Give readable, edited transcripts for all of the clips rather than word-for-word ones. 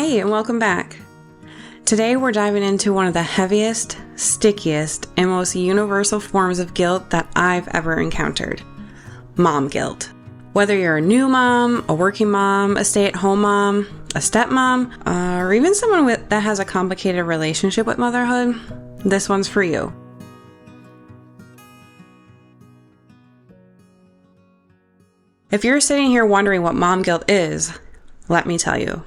Hey, and welcome back. Today we're diving into one of the heaviest, stickiest, and most universal forms of guilt that I've ever encountered. Mom guilt. Whether you're a new mom, a working mom, a stay-at-home mom, a stepmom, or even someone that has a complicated relationship with motherhood, this one's for you. If you're sitting here wondering what mom guilt is, let me tell you.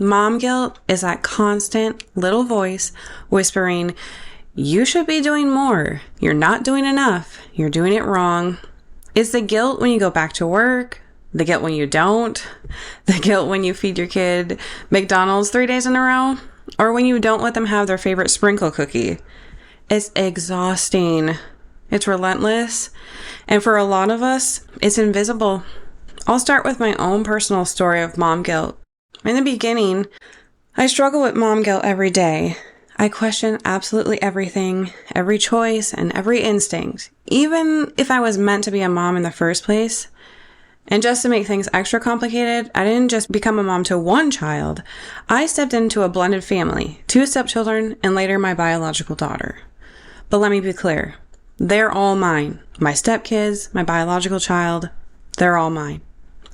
Mom guilt is that constant little voice whispering, you should be doing more. You're not doing enough. You're doing it wrong. It's the guilt when you go back to work, the guilt when you don't, the guilt when you feed your kid McDonald's 3 days in a row, or when you don't let them have their favorite sprinkle cookie. It's exhausting. It's relentless. And for a lot of us, it's invisible. I'll start with my own personal story of mom guilt. In the beginning, I struggle with mom guilt every day. I question absolutely everything, every choice, and every instinct, even if I was meant to be a mom in the first place. And just to make things extra complicated, I didn't just become a mom to one child. I stepped into a blended family, 2 stepchildren, and later my biological daughter. But let me be clear, they're all mine. My stepkids, my biological child, they're all mine.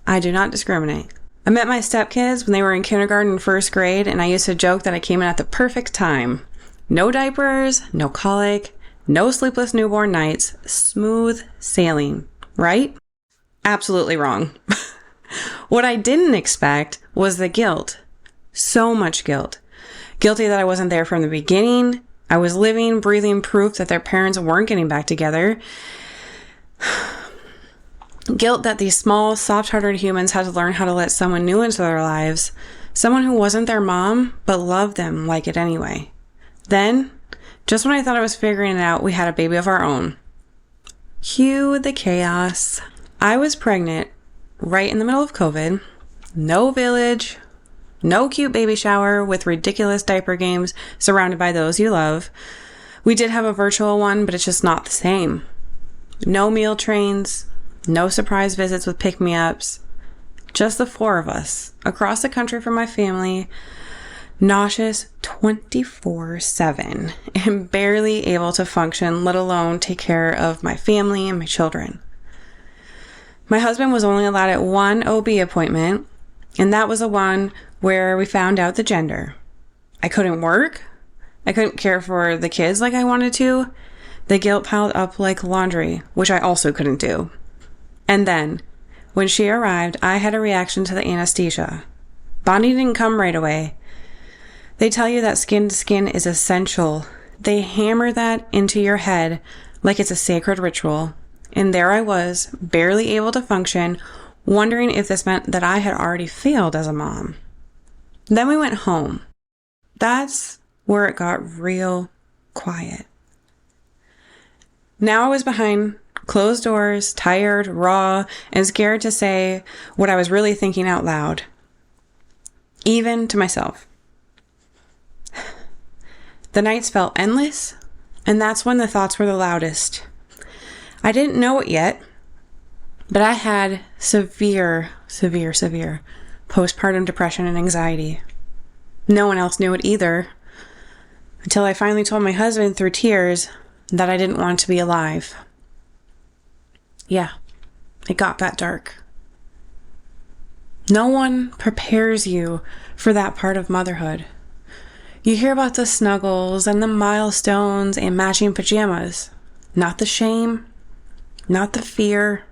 I do not discriminate. I met my stepkids when they were in kindergarten and first grade, and I used to joke that I came in at the perfect time. No diapers, no colic, no sleepless newborn nights, smooth sailing, right? Absolutely wrong. What I didn't expect was the guilt. So much guilt. Guilty that I wasn't there from the beginning. I was living, breathing proof that their parents weren't getting back together. Guilt that these small, soft-hearted humans had to learn how to let someone new into their lives, someone who wasn't their mom, but loved them like it anyway. Then, just when I thought I was figuring it out, we had a baby of our own. Cue the chaos. I was pregnant right in the middle of COVID. No village, no cute baby shower with ridiculous diaper games surrounded by those you love. We did have a virtual one, but it's just not the same. No meal trains. No surprise visits with pick-me-ups. Just the 4 of us, across the country from my family, nauseous 24/7, and barely able to function, let alone take care of my family and my children. My husband was only allowed at 1 OB appointment, and that was the one where we found out the gender. I couldn't work. I couldn't care for the kids like I wanted to. The guilt piled up like laundry, which I also couldn't do. And then, when she arrived, I had a reaction to the anesthesia. Bonding didn't come right away. They tell you that skin to skin is essential. They hammer that into your head like it's a sacred ritual. And there I was, barely able to function, wondering if this meant that I had already failed as a mom. Then we went home. That's where it got real quiet. Now I was behind closed doors, tired, raw, and scared to say what I was really thinking out loud. Even to myself. The nights felt endless, and that's when the thoughts were the loudest. I didn't know it yet, but I had severe postpartum depression and anxiety. No one else knew it either, until I finally told my husband through tears that I didn't want to be alive. Yeah, it got that dark. No one prepares you for that part of motherhood. You hear about the snuggles and the milestones and matching pajamas. Not the shame, not the fear,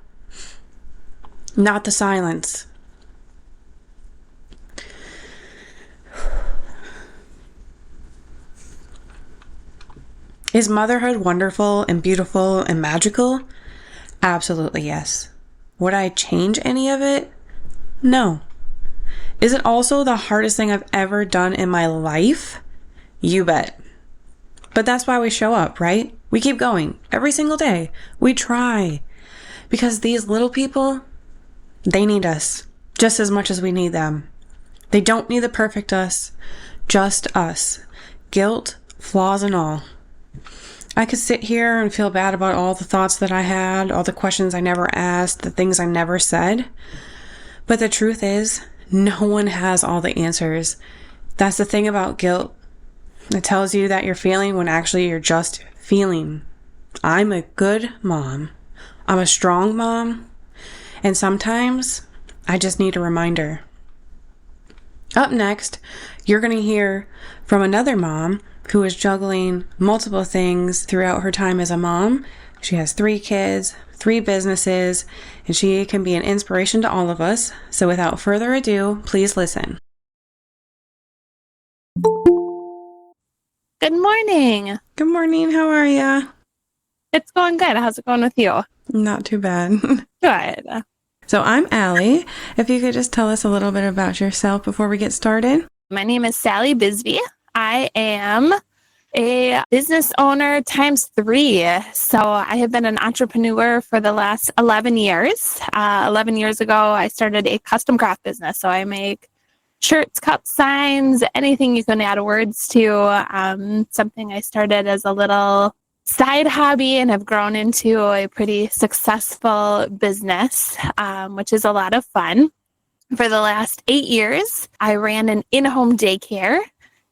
not the silence. Is motherhood wonderful and beautiful and magical? Absolutely yes. Would I change any of it? No. Is it also the hardest thing I've ever done in my life? You bet. But that's why we show up, right? We keep going every single day. We try. Because these little people, they need us just as much as we need them. They don't need the perfect us, just us. Guilt, flaws, and all. I could sit here and feel bad about all the thoughts that I had, all the questions I never asked, the things I never said. But the truth is, no one has all the answers. That's the thing about guilt. It tells you that you're feeling when actually you're just feeling. I'm a good mom. I'm a strong mom. And sometimes I just need a reminder. Up next, you're going to hear from another mom who is juggling multiple things throughout her time as a mom. She has 3 kids, 3 businesses, and she can be an inspiration to all of us. So without further ado, please listen. Good morning. Good morning. How are ya? It's going good. How's it going with you? Not too bad. Good. So I'm Allie. If you could just tell us a little bit about yourself before we get started. My name is Sally Bisbee. I am a business owner times 3. So I have been an entrepreneur for the last 11 years. 11 years ago, I started a custom craft business. So I make shirts, cups, signs, anything you can add words to. Something I started as a little side hobby and have grown into a pretty successful business, which is a lot of fun. For the last 8 years, I ran an in-home daycare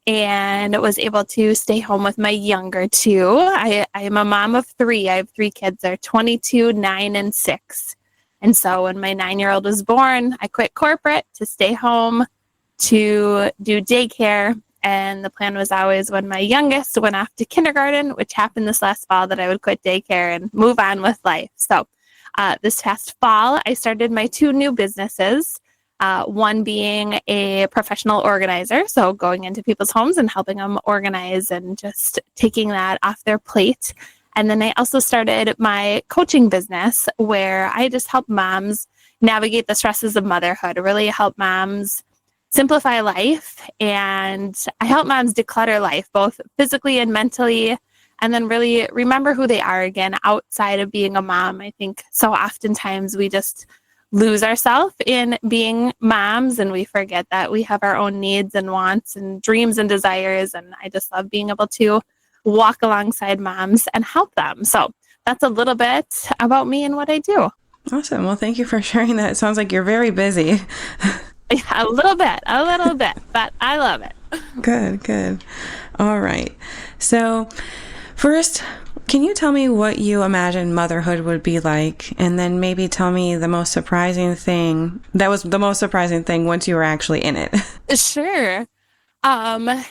and was able to stay home with my younger 2. I am a mom of 3. I have 3 kids. They're 22, 9, and 6. And so when my 9-year-old was born, I quit corporate to stay home to do daycare. And the plan was always when my youngest went off to kindergarten, which happened this last fall, that I would quit daycare and move on with life. So this past fall, I started my 2 new businesses, one being a professional organizer. So going into people's homes and helping them organize and just taking that off their plate. And then I also started my coaching business where I just help moms navigate the stresses of motherhood, really help moms simplify life, and I help moms declutter life, both physically and mentally, and then really remember who they are again outside of being a mom. I think so oftentimes we just lose ourselves in being moms and we forget that we have our own needs and wants and dreams and desires, and I just love being able to walk alongside moms and help them. So that's a little bit about me and what I do. Awesome. Well, thank you for sharing that. It sounds like you're very busy. A little bit, but I love it. Good. All right. So first, can you tell me what you imagine motherhood would be like? And then maybe tell me the most surprising thing once you were actually in it. Sure. I'll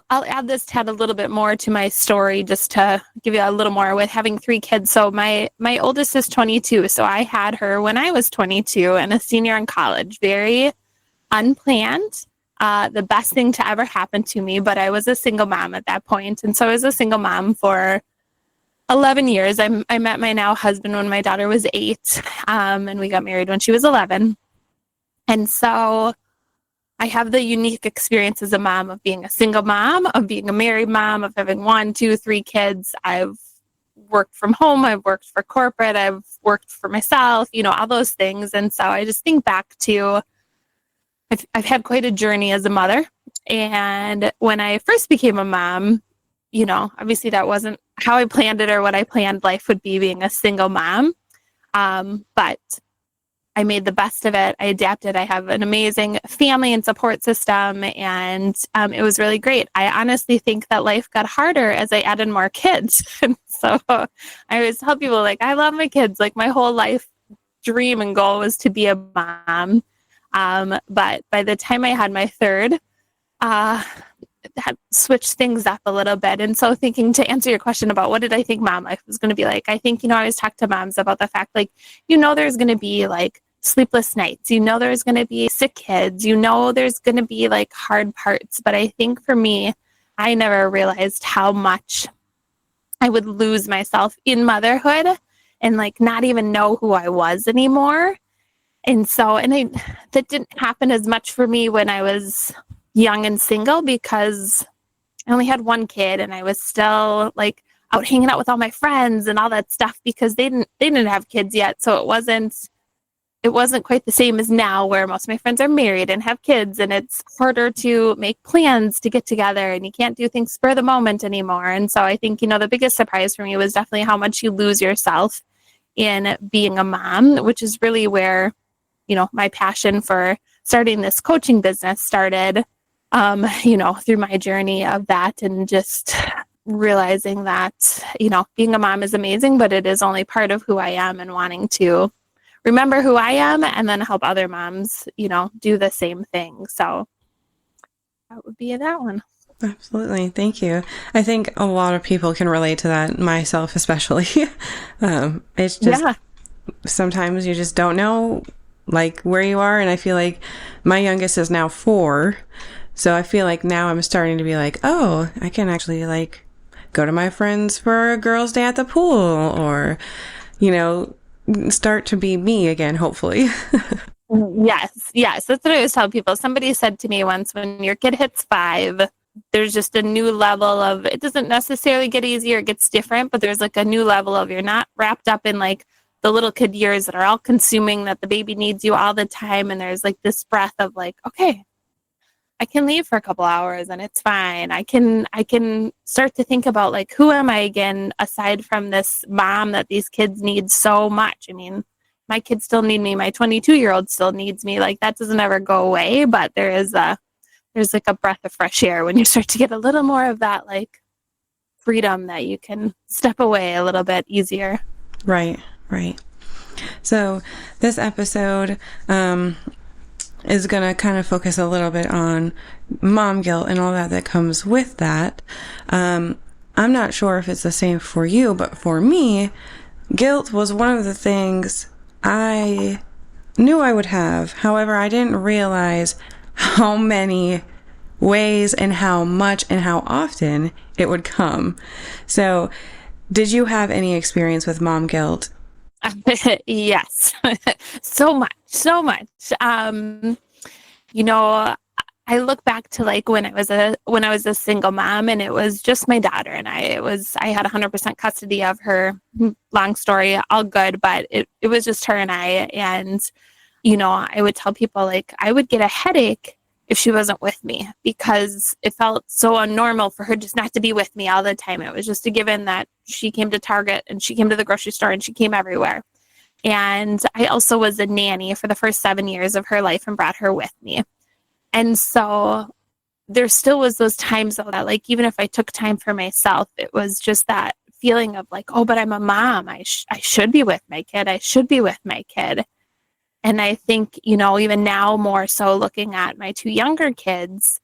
add this to add a little bit more to my story, just to give you a little more with having 3 kids. So my oldest is 22. So I had her when I was 22 and a senior in college, very unplanned, the best thing to ever happen to me. But I was a single mom at that point. And so I was a single mom for 11 years. I met my now husband when my daughter was 8, and we got married when she was 11. And so I have the unique experience as a mom of being a single mom, of being a married mom, of having 1, 2, 3 kids. I've worked from home. I've worked for corporate. I've worked for myself, all those things. And so I just think back to, I've had quite a journey as a mother. And when I first became a mom, obviously that wasn't how I planned it or what I planned life would be, being a single mom. But I made the best of it. I adapted. I have an amazing family and support system, and it was really great. I honestly think that life got harder as I added more kids. And so I always tell people, I love my kids. My whole life dream and goal was to be a mom. But by the time I had my 3rd, that switched things up a little bit. And so thinking, to answer your question about what did I think mom life was going to be like, I think, I always talk to moms about the fact, there's going to be sleepless nights, there's going to be sick kids, there's going to be hard parts. But I think for me, I never realized how much I would lose myself in motherhood and not even know who I was anymore. And so, that didn't happen as much for me when I was young and single, because I only had 1 kid and I was still out hanging out with all my friends and all that stuff, because they didn't have kids yet. So it wasn't quite the same as now, where most of my friends are married and have kids, and it's harder to make plans to get together and you can't do things spur of the moment anymore. And so I think, the biggest surprise for me was definitely how much you lose yourself in being a mom, which is really where, my passion for starting this coaching business started. through my journey of that, and just realizing that, being a mom is amazing, but it is only part of who I am, and wanting to remember who I am and then help other moms, do the same thing. So that would be that one. Absolutely. Thank you. I think a lot of people can relate to that, myself especially. It's just sometimes you just don't know like where you are. And I feel like my youngest is now 4. So I feel like now I'm starting to be like, oh, I can actually like go to my friends for a girls' day at the pool, or, start to be me again, hopefully. Yes. That's what I always tell people. Somebody said to me once, when your kid hits 5, there's just a new level of, it doesn't necessarily get easier, it gets different, but there's like a new level of, you're not wrapped up in like the little kid years that are all consuming, that the baby needs you all the time. And there's like this breath of like, okay, I can leave for a couple hours and it's fine. I can start to think about like, who am I again, aside from this mom that these kids need so much. I mean, my kids still need me. My 22-year-old still needs me. Like, that doesn't ever go away, but there's like a breath of fresh air when you start to get a little more of that like freedom, that you can step away a little bit easier. Right. So this episode is going to kind of focus a little bit on mom guilt and all that comes with that. I'm not sure if it's the same for you, but for me, guilt was one of the things I knew I would have. However, I didn't realize how many ways and how much and how often it would come. So, did you have any experience with mom guilt? Yes. So much. I look back to like when I was a single mom, and it was just my daughter and I had 100% custody of her. Long story, all good, but it was just her and I. And, I would tell people like I would get a headache if she wasn't with me, because it felt so unnormal for her just not to be with me all the time. It was just a given that she came to Target and she came to the grocery store and she came everywhere. And I also was a nanny for the first 7 years of her life and brought her with me. And so there still was those times though that like, even if I took time for myself, it was just that feeling of like, oh, but I'm a mom. I should be with my kid. I should be with my kid. And I think, even now more so looking at my 2 younger kids,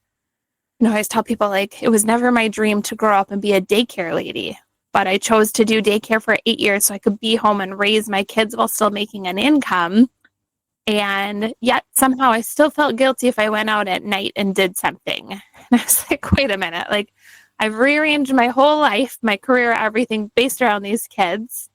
I always tell people like, it was never my dream to grow up and be a daycare lady, but I chose to do daycare for 8 years so I could be home and raise my kids while still making an income. And yet somehow I still felt guilty if I went out at night and did something. And I was like, wait a minute, like I've rearranged my whole life, my career, everything based around these kids.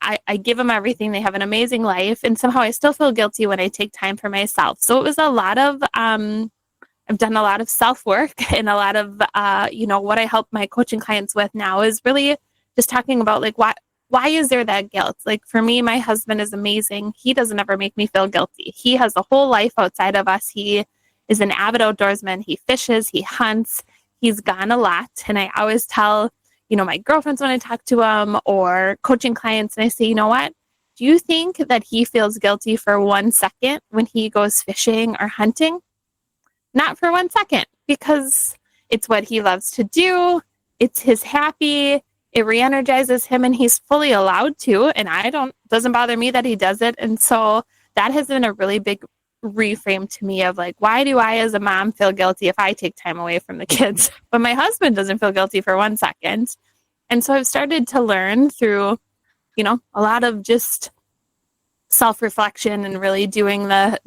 I give them everything. They have an amazing life. And somehow I still feel guilty when I take time for myself. So it was a lot of, I've done a lot of self-work, and a lot of, what I help my coaching clients with now is really just talking about like, why is there that guilt? Like for me, my husband is amazing. He doesn't ever make me feel guilty. He has a whole life outside of us. He is an avid outdoorsman. He fishes, he hunts, he's gone a lot. And I always tell, my girlfriends when I talk to him, or coaching clients, and I say, you know what? Do you think that he feels guilty for 1 second when he goes fishing or hunting? Not for 1 second, because it's what he loves to do. It's his happy. It re-energizes him, and he's fully allowed to. And doesn't bother me that he does it. And so that has been a really big reframe to me of like, why do I as a mom feel guilty if I take time away from the kids, but my husband doesn't feel guilty for 1 second? And so I've started to learn through, a lot of just self-reflection and really doing the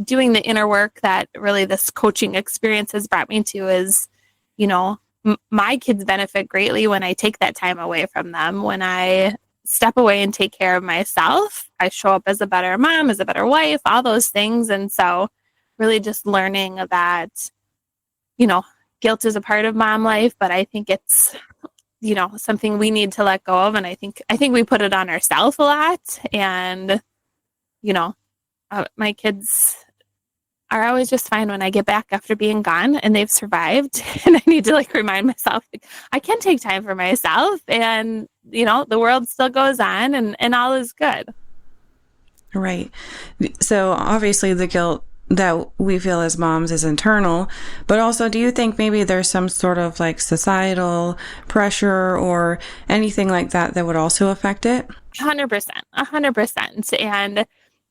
inner work that really this coaching experience has brought me to is, my kids benefit greatly when I take that time away from them. When I step away and take care of myself, I show up as a better mom, as a better wife, all those things. And so really just learning that, guilt is a part of mom life, but I think it's, something we need to let go of. And I think we put it on ourselves a lot. And, my kids are always just fine when I get back after being gone and they've survived. And I need to like remind myself, like, I can take time for myself, and, the world still goes on, and all is good. Right. So obviously the guilt that we feel as moms is internal, but also, do you think maybe there's some sort of like societal pressure or anything like that that would also affect it? 100%, 100%. And,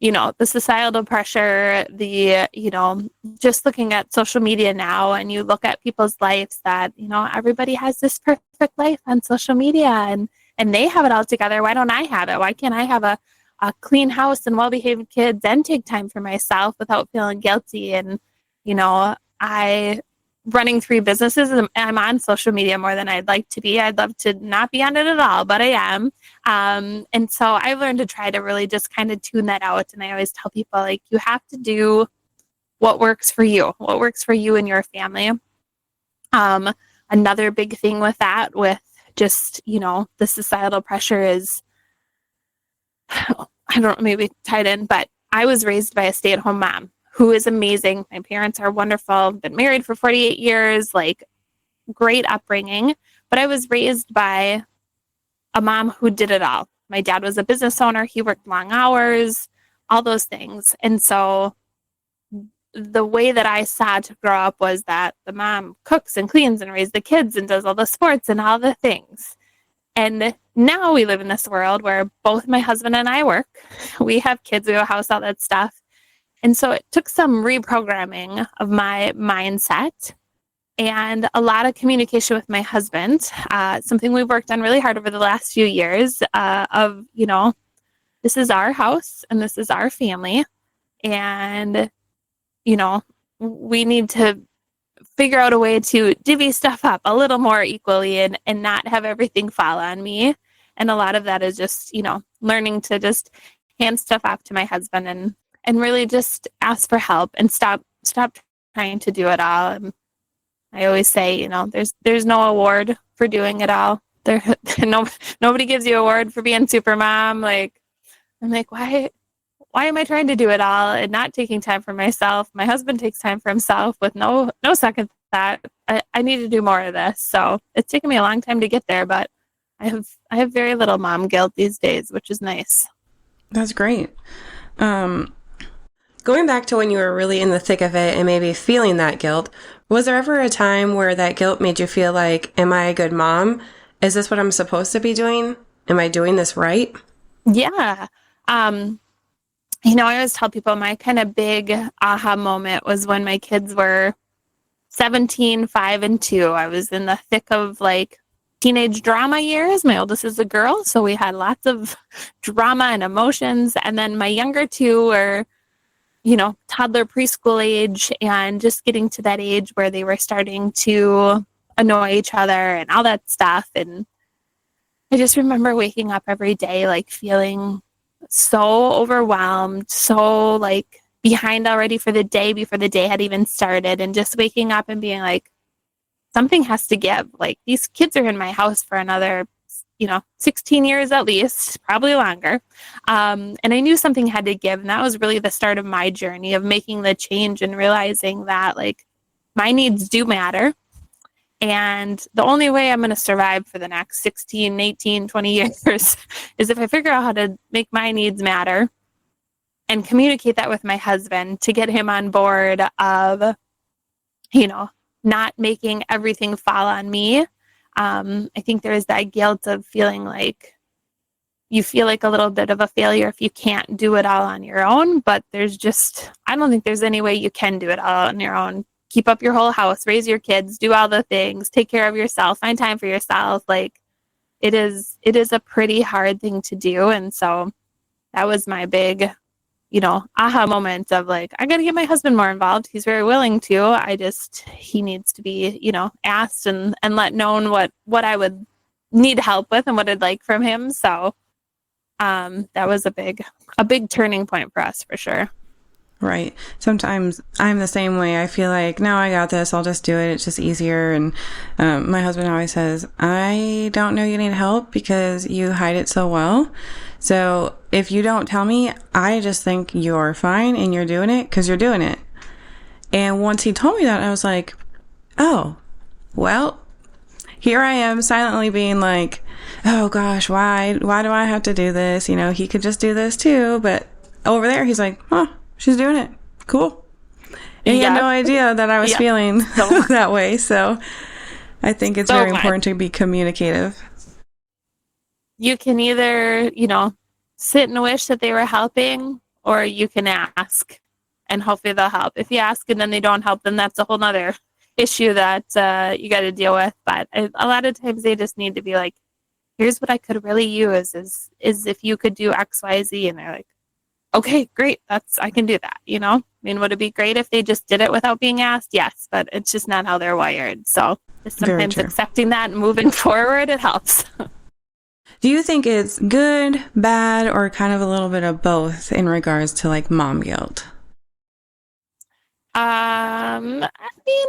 the societal pressure, just looking at social media now, and you look at people's lives that, everybody has this perfect life on social media, and they have it all together. Why don't I have it? Why can't I have a clean house and well-behaved kids and take time for myself without feeling guilty? And, I running 3 businesses, I'm on social media more than I'd like to be. I'd love to not be on it at all, but I am. And so I've learned to try to really just kind of tune that out. And I always tell people, like, you have to do what works for you and your family. Another big thing with that, with just, the societal pressure is, I don't know, maybe tied in, but I was raised by a stay-at-home mom who is amazing. My parents are wonderful, been married for 48 years, like, great upbringing. But I was raised by a mom who did it all. My dad was a business owner. He worked long hours, all those things. And so the way that I saw to grow up was that the mom cooks and cleans and raises the kids and does all the sports and all the things. And now we live in this world where both my husband and I work. We have kids, we have a house, all that stuff. And so it took some reprogramming of my mindset and a lot of communication with my husband, something we've worked on really hard over the last few years of, this is our house and this is our family. And, we need to figure out a way to divvy stuff up a little more equally and not have everything fall on me. And a lot of that is just, learning to just hand stuff off to my husband and really just ask for help and stop trying to do it all. I always say, there's no award for doing it all. Nobody gives you an award for being super mom. Like, I'm like, why am I trying to do it all and not taking time for myself? My husband takes time for himself with no second thought. I need to do more of this. So it's taken me a long time to get there, but I have very little mom guilt these days, which is nice. That's great. Going back to when you were really in the thick of it and maybe feeling that guilt, was there ever a time where that guilt made you feel like, am I a good mom? Is this what I'm supposed to be doing? Am I doing this right? Yeah. I always tell people my kind of big aha moment was when my kids were 17, 5, and 2. I was in the thick of like teenage drama years. My oldest is a girl, so we had lots of drama and emotions. And then my younger 2 were, toddler preschool age and just getting to that age where they were starting to annoy each other and all that stuff. And I just remember waking up every day, like feeling so overwhelmed, so like behind already for the day before the day had even started, and just waking up and being like, something has to give. Like, these kids are in my house for another 16 years at least, probably longer. And I knew something had to give. And that was really the start of my journey of making the change and realizing that, like, my needs do matter. And the only way I'm going to survive for the next 16, 18, 20 years is if I figure out how to make my needs matter and communicate that with my husband to get him on board of, not making everything fall on me. I think there is that guilt of feeling like you feel like a little bit of a failure if you can't do it all on your own, but I don't think there's any way you can do it all on your own. Keep up your whole house, raise your kids, do all the things, take care of yourself, find time for yourself. Like, it is a pretty hard thing to do. And so that was my big, aha moment of like, I got to get my husband more involved. He's very willing to. He needs to be, asked and let known what I would need help with and what I'd like from him. So that was a big turning point for us, for sure. Right. Sometimes I'm the same way. I feel like, no, I got this. I'll just do it. It's just easier. And my husband always says, I don't know you need help because you hide it so well. So if you don't tell me, I just think you're fine and you're doing it because you're doing it. And once he told me that, I was like, oh, well, here I am silently being like, oh gosh, why do I have to do this? He could just do this too. But over there, he's like, huh. She's doing it. Cool. he had no idea that I was feeling that way. So I think it's very important to be communicative. You can either, sit and wish that they were helping, or you can ask and hopefully they'll help. If you ask and then they don't help, then that's a whole nother issue that you got to deal with. But a lot of times they just need to be like, here's what I could really use is if you could do X, Y, Z. And they're like, okay, great. I can do that. I mean, would it be great if they just did it without being asked? Yes, but it's just not how they're wired. So just sometimes accepting that and moving forward, it helps. Do you think it's good, bad, or kind of a little bit of both in regards to like mom guilt? I mean,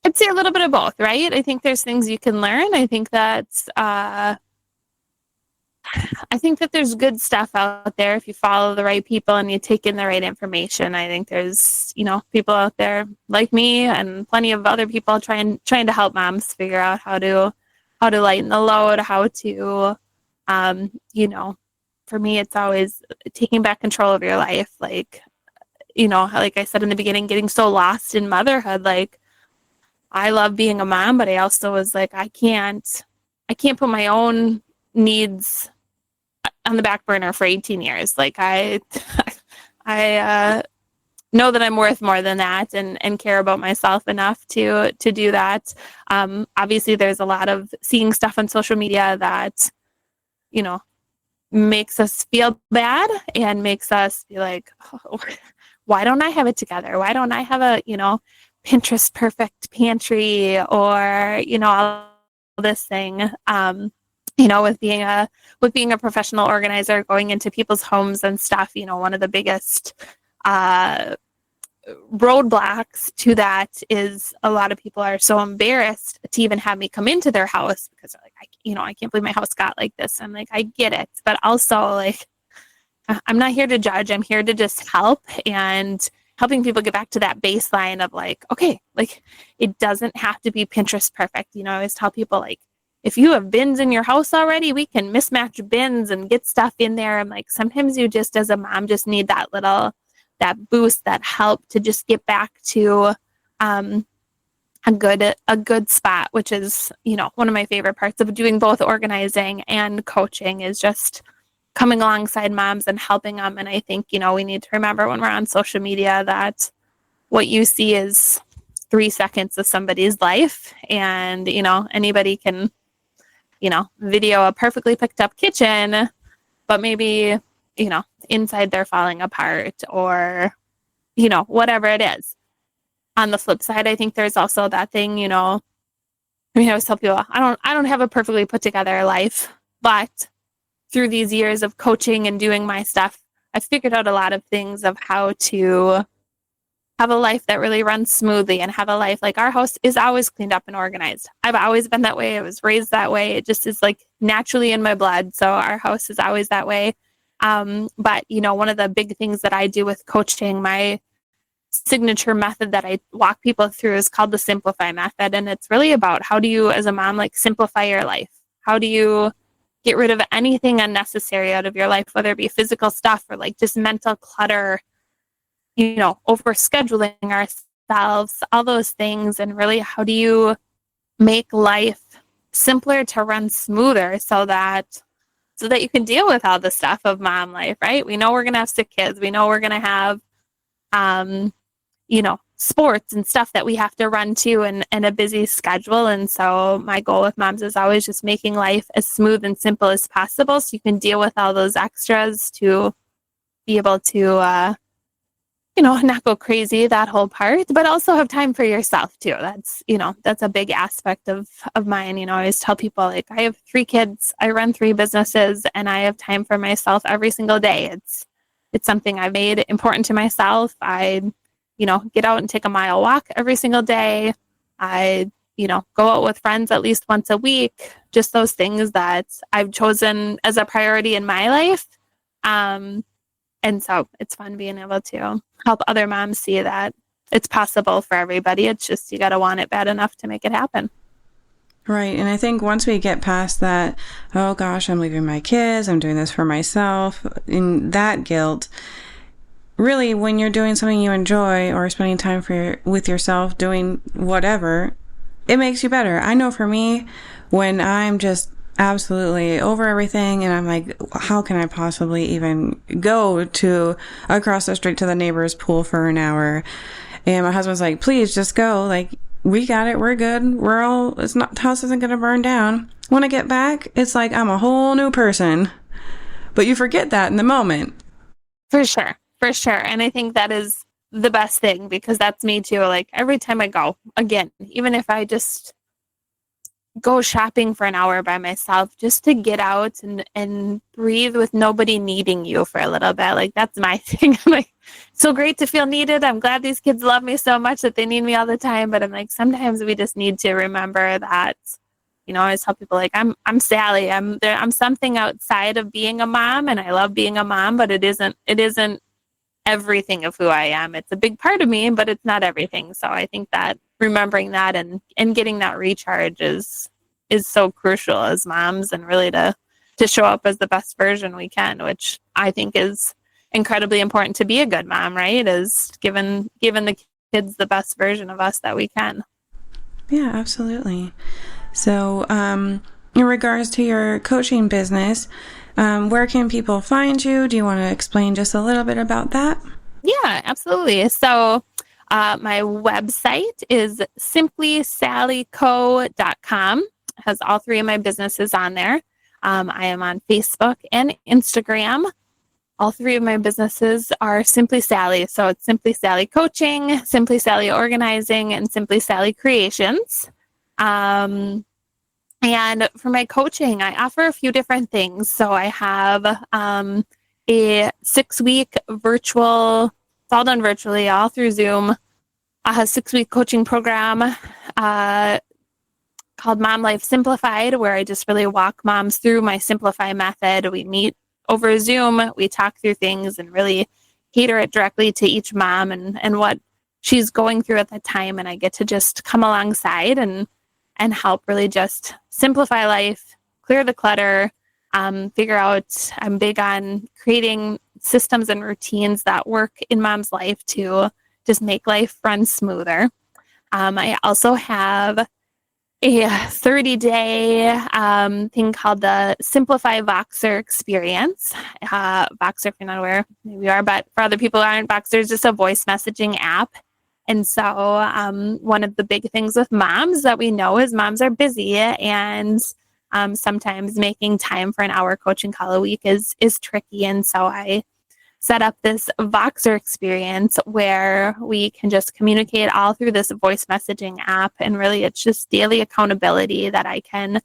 I'd say a little bit of both, right? I think there's things you can learn. I think that's there's good stuff out there if you follow the right people and you take in the right information. I think there's, people out there like me and plenty of other people trying to help moms figure out how to lighten the load, how to, for me, it's always taking back control of your life. Like, like I said in the beginning, getting so lost in motherhood. Like, I love being a mom, but I also was like, I can't put my own needs on the back burner for 18 years. Like I know that I'm worth more than that and care about myself enough to do that. Obviously there's a lot of seeing stuff on social media that, makes us feel bad and makes us be like, oh, why don't I have it together? Why don't I have a, Pinterest perfect pantry or, all this thing, with being a professional organizer, going into people's homes and stuff, one of the biggest roadblocks to that is a lot of people are so embarrassed to even have me come into their house because they're like, I can't believe my house got like this. I'm like, I get it. But also like, I'm not here to judge. I'm here to just help, and helping people get back to that baseline of like, okay, like it doesn't have to be Pinterest perfect. I always tell people like, if you have bins in your house already, we can mismatch bins and get stuff in there. I'm like, sometimes you just as a mom just need that boost, that help to just get back to a good spot, which is, one of my favorite parts of doing both organizing and coaching is just coming alongside moms and helping them. And I think, we need to remember when we're on social media that what you see is 3 seconds of somebody's life, and, anybody can, video a perfectly picked up kitchen, but maybe, inside they're falling apart or, whatever it is. On the flip side, I think there's also that thing, I always tell people, I don't have a perfectly put together life, but through these years of coaching and doing my stuff, I've figured out a lot of things of how to have a life that really runs smoothly and have a life like our house is always cleaned up and organized. I've always been that way. I was raised that way. It just is like naturally in my blood. So our house is always that way. But, one of the big things that I do with coaching, my signature method that I walk people through is called the Simplify method. And it's really about how do you, as a mom, like simplify your life? How do you get rid of anything unnecessary out of your life, whether it be physical stuff or like just mental clutter, over scheduling ourselves, all those things. And really, how do you make life simpler to run smoother so that you can deal with all the stuff of mom life, right? We know we're going to have sick kids. We know we're going to have, sports and stuff that we have to run to and a busy schedule. And so my goal with moms is always just making life as smooth and simple as possible so you can deal with all those extras to be able to, not go crazy, that whole part, but also have time for yourself too. That's a big aspect of mine. I always tell people like I have 3 kids, I run 3 businesses, and I have time for myself every single day. It's something I've made important to myself. I get out and take a mile walk every single day. I, go out with friends at least once a week, just those things that I've chosen as a priority in my life. And so it's fun being able to help other moms see that it's possible for everybody. It's just, you got to want it bad enough to make it happen. Right. And I think once we get past that, oh gosh, I'm leaving my kids, I'm doing this for myself, in that guilt, really, when you're doing something you enjoy or spending time with yourself doing whatever, it makes you better. I know for me, when I'm just absolutely over everything and I'm like, how can I possibly even go to across the street to the neighbor's pool for an hour? And my husband's like, please just go. Like, we got it. We're good. The house isn't going to burn down. When I get back, it's like I'm a whole new person. But you forget that in the moment. For sure. For sure. And I think that is the best thing, because that's me too. Like, every time I go, again, even if I just go shopping for an hour by myself, just to get out and breathe with nobody needing you for a little bit. Like, that's my thing. I'm like, so great to feel needed. I'm glad these kids love me so much that they need me all the time. But I'm like, sometimes we just need to remember that, I always tell people, like, I'm Sally. I'm something outside of being a mom, and I love being a mom, but it isn't everything of who I am. It's a big part of me, but it's not everything. So I think that remembering that and getting that recharge is so crucial as moms, and really to show up as the best version we can, which I think is incredibly important to be a good mom, right? Is giving the kids the best version of us that we can. Yeah, absolutely. So, in regards to your coaching business, where can people find you? Do you want to explain just a little bit about that? Yeah, absolutely. So my website is simplysallyco.com. It has all three of my businesses on there. I am on Facebook and Instagram. All three of my businesses are Simply Sally. So it's Simply Sally Coaching, Simply Sally Organizing, and Simply Sally Creations. And for my coaching, I offer a few different things. So I have a 6-week virtual, it's all done virtually, all through Zoom, a 6-week coaching program called Mom Life Simplified, where I just really walk moms through my Simplify method. We meet over Zoom, we talk through things and really cater it directly to each mom and what she's going through at the time. And I get to just come alongside and help really just simplify life, clear the clutter, figure out, I'm big on creating systems and routines that work in mom's life to just make life run smoother. I also have a 30-day thing called the Simplify Voxer Experience. Voxer, if you're not aware, maybe you are, but for other people who aren't, Voxer is just a voice messaging app. And so one of the big things with moms that we know is moms are busy, and sometimes making time for an hour coaching call a week is tricky. And so I set up this Voxer experience where we can just communicate all through this voice messaging app. And really, it's just daily accountability that I can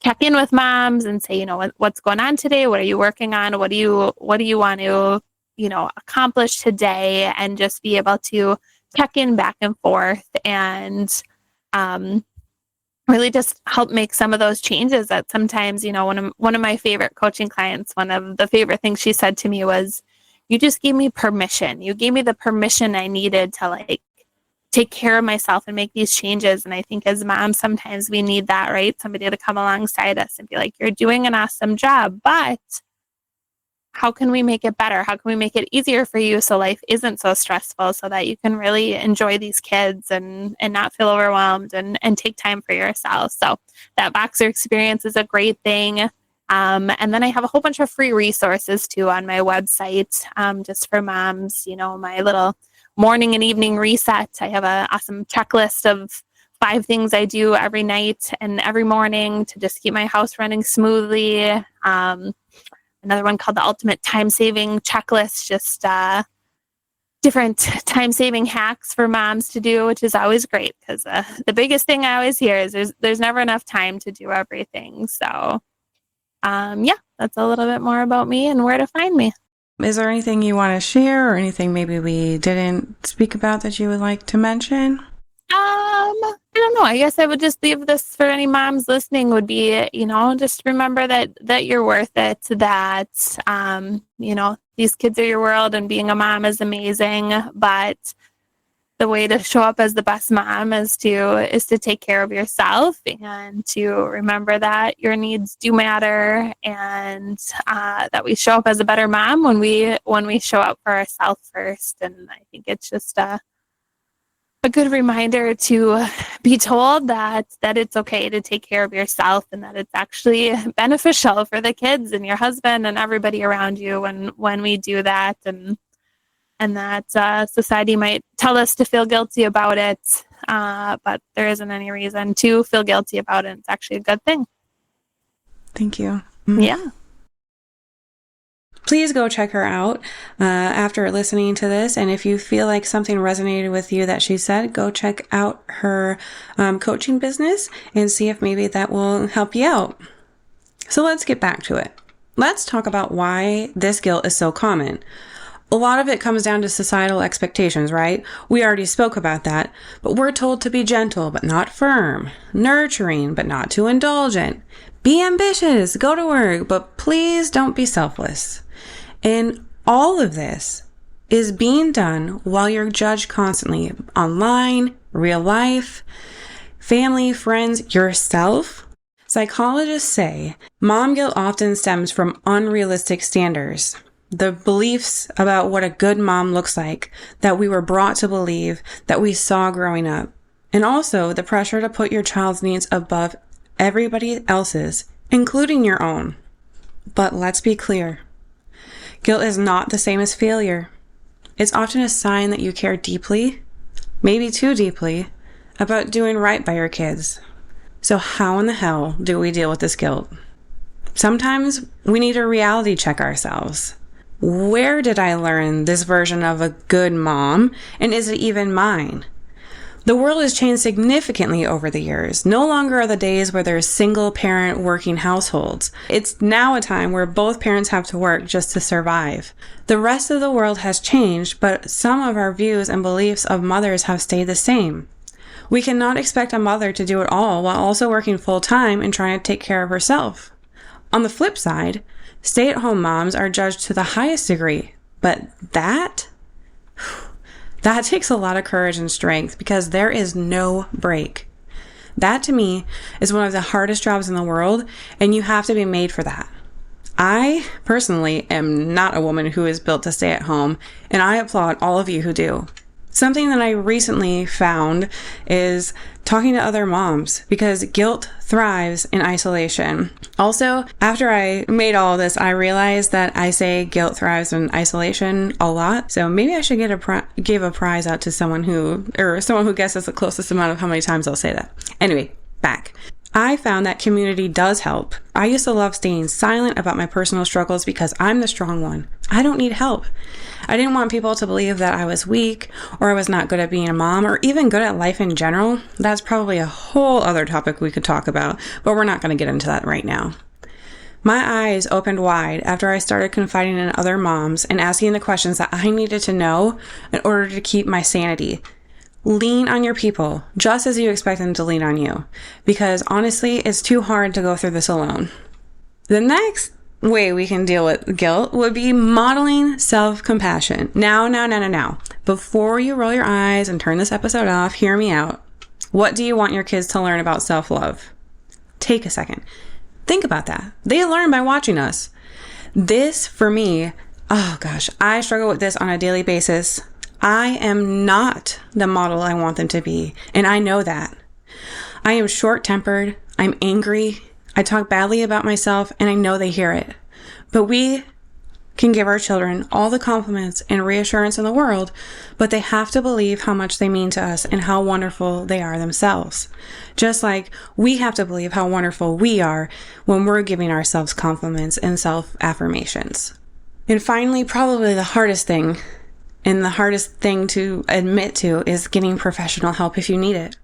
check in with moms and say, what's going on today? What are you working on? What do you want to, accomplish today? And just be able to check in back and forth and really just help make some of those changes that sometimes, one of my favorite coaching clients, one of the favorite things she said to me was, you just gave me permission. You gave me the permission I needed to take care of myself and make these changes. And I think as moms, sometimes we need that, right? Somebody to come alongside us and be like, you're doing an awesome job, but how can we make it better? How can we make it easier for you so life isn't so stressful, so that you can really enjoy these kids and not feel overwhelmed and take time for yourself? So that Voxer experience is a great thing. And then I have a whole bunch of free resources too on my website, just for moms, my little morning and evening reset. I have an awesome checklist of 5 things I do every night and every morning to just keep my house running smoothly. Another one called the Ultimate Time Saving Checklist, just different time saving hacks for moms to do, which is always great, because the biggest thing I always hear is there's never enough time to do everything. So that's a little bit more about me and where to find me. Is there anything you want to share, or anything maybe we didn't speak about that you would like to mention? I don't know. I guess I would just leave this for any moms listening would be, just remember that you're worth it, that, these kids are your world and being a mom is amazing, but the way to show up as the best mom is to take care of yourself and to remember that your needs do matter, and that we show up as a better mom when we show up for ourselves first. And I think it's just a good reminder to be told that it's okay to take care of yourself, and that it's actually beneficial for the kids and your husband and everybody around you when we do that. And that society might tell us to feel guilty about it, but there isn't any reason to feel guilty about it. It's actually a good thing. Thank you. Yeah. Please go check her out after listening to this. And if you feel like something resonated with you that she said, go check out her coaching business and see if maybe that will help you out. So let's get back to it. Let's talk about why this guilt is so common. A lot of it comes down to societal expectations, right? We already spoke about that, but we're told to be gentle, but not firm, nurturing, but not too indulgent, be ambitious, go to work, but please don't be selfless. And all of this is being done while you're judged constantly online, real life, family, friends, yourself. Psychologists say mom guilt often stems from unrealistic standards. The beliefs about what a good mom looks like that we were brought to believe, that we saw growing up. And also the pressure to put your child's needs above everybody else's, including your own. But let's be clear. Guilt is not the same as failure. It's often a sign that you care deeply, maybe too deeply, about doing right by your kids. So how in the hell do we deal with this guilt? Sometimes we need to reality check ourselves. Where did I learn this version of a good mom, and is it even mine? The world has changed significantly over the years. No longer are the days where there's single parent working households. It's now a time where both parents have to work just to survive. The rest of the world has changed, but some of our views and beliefs of mothers have stayed the same. We cannot expect a mother to do it all while also working full time and trying to take care of herself. On the flip side, stay-at-home moms are judged to the highest degree, but that takes a lot of courage and strength because there is no break. That to me is one of the hardest jobs in the world, and you have to be made for that. I personally am not a woman who is built to stay at home, and I applaud all of you who do. Something that I recently found is talking to other moms because guilt thrives in isolation. Also, after I made all of this, I realized that I say guilt thrives in isolation a lot. So maybe I should give a prize out to someone who guesses the closest amount of how many times I'll say that. Anyway, back. I found that community does help. I used to love staying silent about my personal struggles because I'm the strong one. I don't need help. I didn't want people to believe that I was weak or I was not good at being a mom or even good at life in general. That's probably a whole other topic we could talk about, but we're not going to get into that right now. My eyes opened wide after I started confiding in other moms and asking the questions that I needed to know in order to keep my sanity. Lean on your people, just as you expect them to lean on you, because honestly, it's too hard to go through this alone. The next way we can deal with guilt would be modeling self-compassion. Now. Before you roll your eyes and turn this episode off, hear me out. What do you want your kids to learn about self-love? Take a second. Think about that. They learn by watching us. This, for me, oh gosh, I struggle with this on a daily basis. I am not the model I want them to be, and I know that. I am short-tempered, I'm angry, I talk badly about myself, and I know they hear it. But we can give our children all the compliments and reassurance in the world, but they have to believe how much they mean to us and how wonderful they are themselves. Just like we have to believe how wonderful we are when we're giving ourselves compliments and self-affirmations. And finally, probably the hardest thing to admit to is getting professional help if you need it.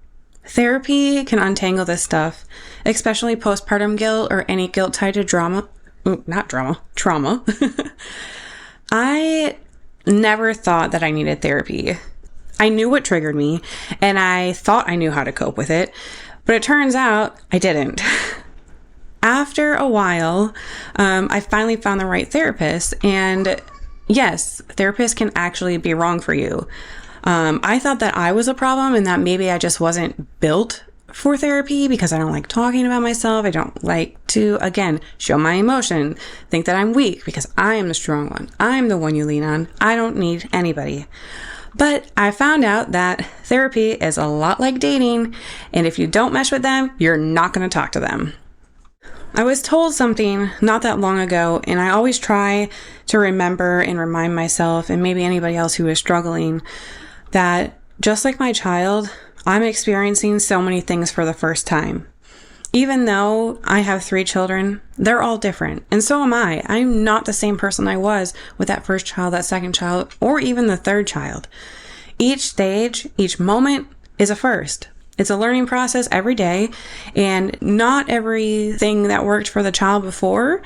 Therapy can untangle this stuff, especially postpartum guilt or any guilt tied to trauma. I never thought that I needed therapy. I knew what triggered me, and I thought I knew how to cope with it, but it turns out I didn't. After a while, I finally found the right therapist, and yes, therapists can actually be wrong for you. I thought that I was a problem and that maybe I just wasn't built for therapy because I don't like talking about myself. I don't like to, again, show my emotion, think that I'm weak because I am the strong one. I'm the one you lean on. I don't need anybody. But I found out that therapy is a lot like dating, and if you don't mesh with them, you're not going to talk to them. I was told something not that long ago, and I always try to remember and remind myself, and maybe anybody else who is struggling, that just like my child, I'm experiencing so many things for the first time. Even though I have 3 children, they're all different. And so am I. I'm not the same person I was with that first child, that second child, or even the third child. Each stage, each moment is a first. It's a learning process every day. And not everything that worked for the child before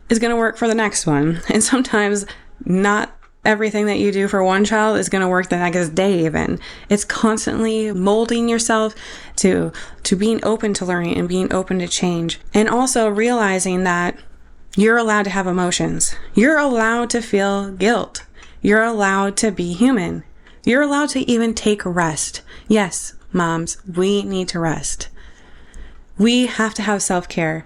is going to work for the next one. And sometimes not everything that you do for one child is going to work the next day even. It's constantly molding yourself to being open to learning and being open to change. And also realizing that you're allowed to have emotions. You're allowed to feel guilt. You're allowed to be human. You're allowed to even take rest. Yes, moms, we need to rest. We have to have self-care.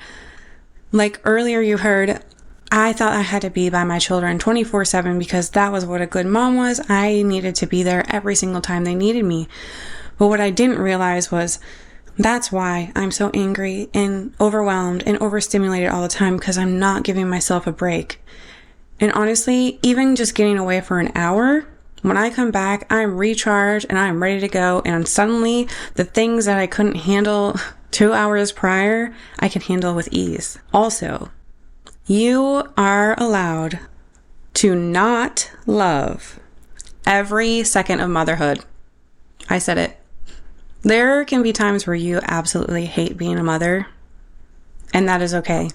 Like earlier you heard, I thought I had to be by my children 24/7 because that was what a good mom was. I needed to be there every single time they needed me. But what I didn't realize was that's why I'm so angry and overwhelmed and overstimulated all the time, because I'm not giving myself a break. And honestly, even just getting away for an hour, when I come back, I'm recharged and I'm ready to go. And suddenly the things that I couldn't handle 2 hours prior, I can handle with ease. Also, you are allowed to not love every second of motherhood. I said it. There can be times where you absolutely hate being a mother, and that is okay.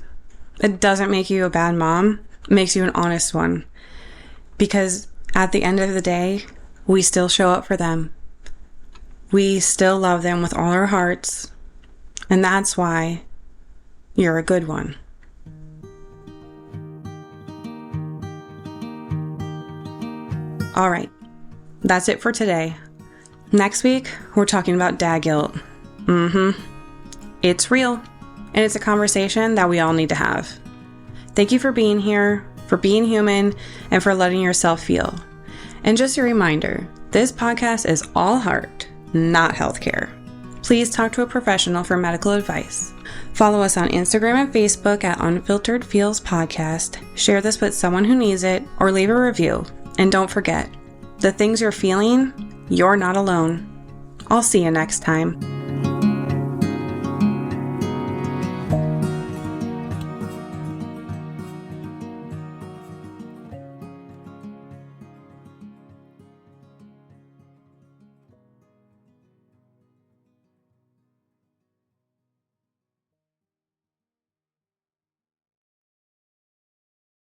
It doesn't make you a bad mom. It makes you an honest one. Because at the end of the day, we still show up for them. We still love them with all our hearts. And that's why you're a good one. All right, that's it for today. Next week, we're talking about dad guilt. It's real, and it's a conversation that we all need to have. Thank you for being here, for being human, and for letting yourself feel. And just a reminder, this podcast is all heart, not healthcare. Please talk to a professional for medical advice. Follow us on Instagram and Facebook at Unfiltered Feels Podcast. Share this with someone who needs it, or leave a review. And don't forget, the things you're feeling, you're not alone. I'll see you next time.